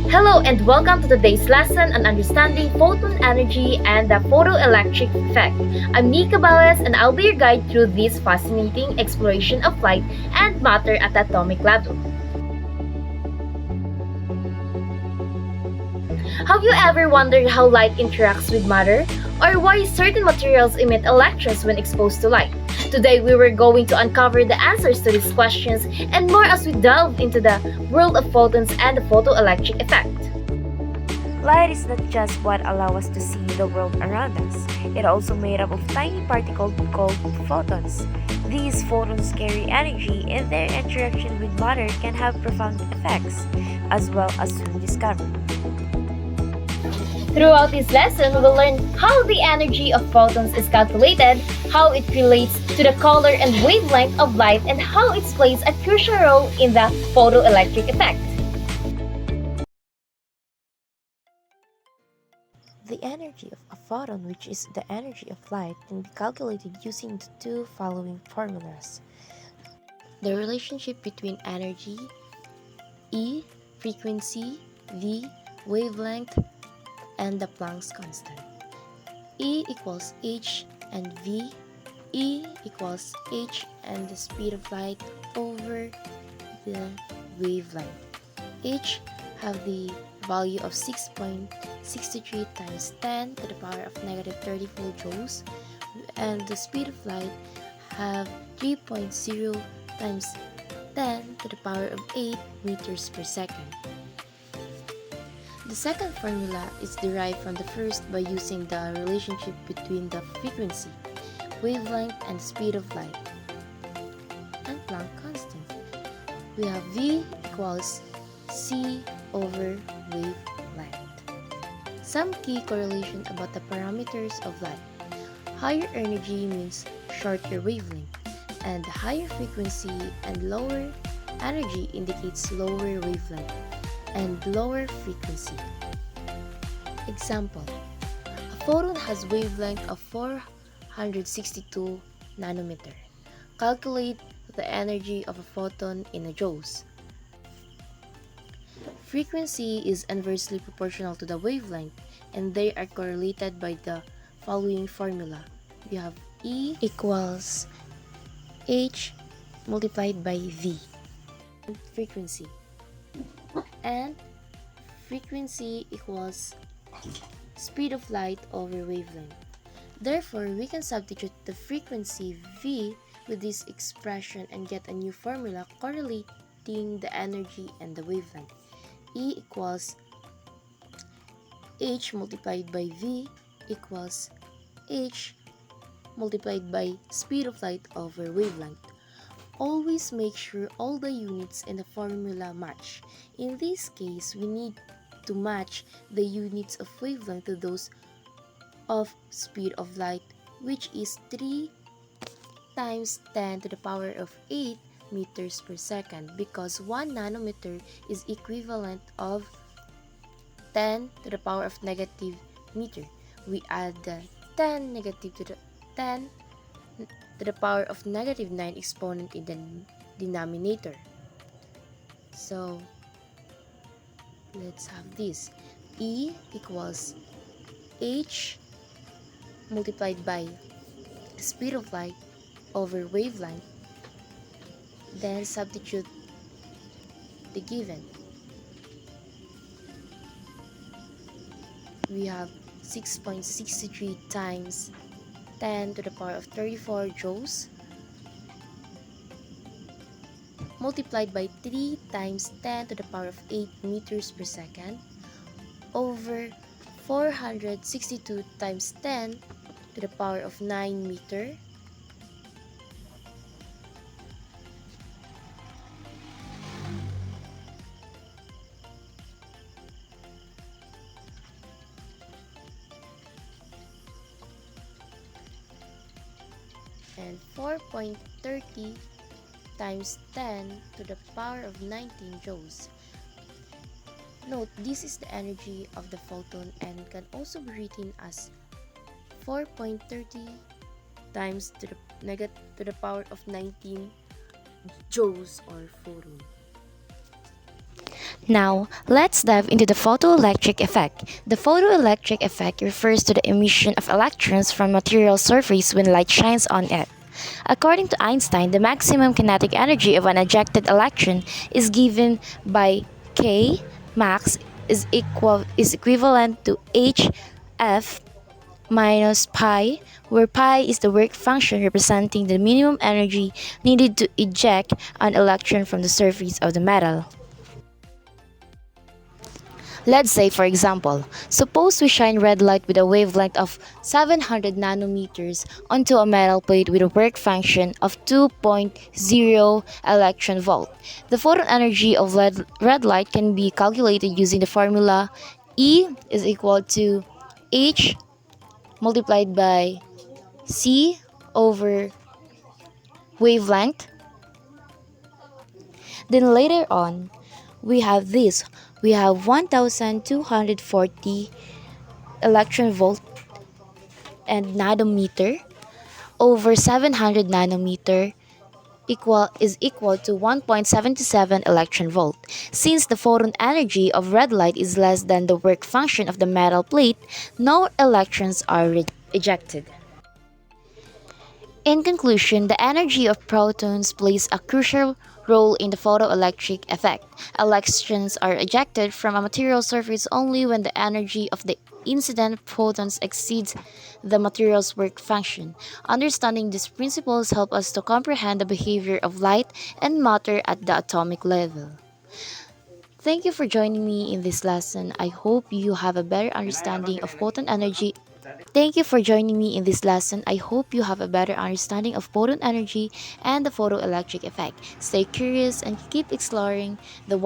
Hello and welcome to today's lesson on understanding photon energy and the photoelectric effect. I'm Nika Balles and I'll be your guide through this fascinating exploration of light and matter at the atomic level. Have you ever wondered how light interacts with matter? Or why certain materials emit electrons when exposed to light? Today we were going to uncover the answers to these questions and more as we delve into the world of photons and the photoelectric effect. Light is not just what allows us to see the world around us. It also made up of tiny particles called photons. These photons carry energy and their interaction with matter can have profound effects, as well as soon discovered. Throughout this lesson, we will learn how the energy of photons is calculated, how it relates to the color and wavelength of light, and how it plays a crucial role in the photoelectric effect. The energy of a photon, which is the energy of light, can be calculated using the two following formulas. The relationship between energy, E, frequency, V, wavelength, and the Planck's constant. E equals h and V. E equals h and the speed of light over the wavelength. H have the value of 6.63 times 10 to the power of negative 34 joules, and the speed of light have 3.0 times 10 to the power of 8 meters per second. The second formula is derived from the first by using the relationship between the frequency, wavelength, and speed of light, and Planck constant. We have V equals c over wavelength. Some key correlation about the parameters of light. Higher energy means shorter wavelength, and higher frequency and lower energy indicates lower wavelength and lower frequency. Example: a photon has wavelength of 462 nanometer. Calculate the energy of a photon in a joules. Frequency is inversely proportional to the wavelength, and they are correlated by the following formula. We have E equals h multiplied by V. Frequency. And frequency equals speed of light over wavelength. Therefore, we can substitute the frequency V with this expression and get a new formula correlating the energy and the wavelength. E equals h multiplied by V equals h multiplied by speed of light over wavelength. Always make sure all the units in the formula match. In this case, we need to match the units of wavelength to those of speed of light, which is 3 times 10 to the power of 8 meters per second, because 1 nanometer is equivalent of 10 to the power of negative meter. We add the 10 negative to the 10 to the power of negative 9 exponent in the denominator. So let's have this. E equals h multiplied by speed of light over wavelength. Then substitute the given. We have 6.63 times 10 to the power of 34 joules multiplied by 3 times 10 to the power of 8 meters per second over 462 times 10 to the power of 9 meter and 4.30 times 10 to the power of 19 joules. Note, this is the energy of the photon and can also be written as 4.30 times to the power of 19 joules or photon. Now, let's dive into the photoelectric effect. The photoelectric effect refers to the emission of electrons from material surface when light shines on it. According to Einstein, the maximum kinetic energy of an ejected electron is given by K max is equivalent to hf minus pi, where pi is the work function representing the minimum energy needed to eject an electron from the surface of the metal. Let's say, for example, suppose we shine red light with a wavelength of 700 nanometers onto a metal plate with a work function of 2.0 electron volt. The photon energy of red light can be calculated using the formula E is equal to H multiplied by C over wavelength. Then later on, we have this. We have 1240 electron volt and nanometer over 700 nanometer equal to 1.77 electron volt. Since the photon energy of red light is less than the work function of the metal plate, no electrons are ejected. In conclusion, the energy of protons plays a crucial role in the photoelectric effect. Electrons are ejected from a material surface only when the energy of the incident photons exceeds the material's work function. Understanding these principles help us to comprehend the behavior of light and matter at the atomic level. Thank you for joining me in this lesson. I hope you have a better understanding of photon energy. Thank you for joining me in this lesson. I hope you have a better understanding of photon energy and the photoelectric effect. Stay curious and keep exploring the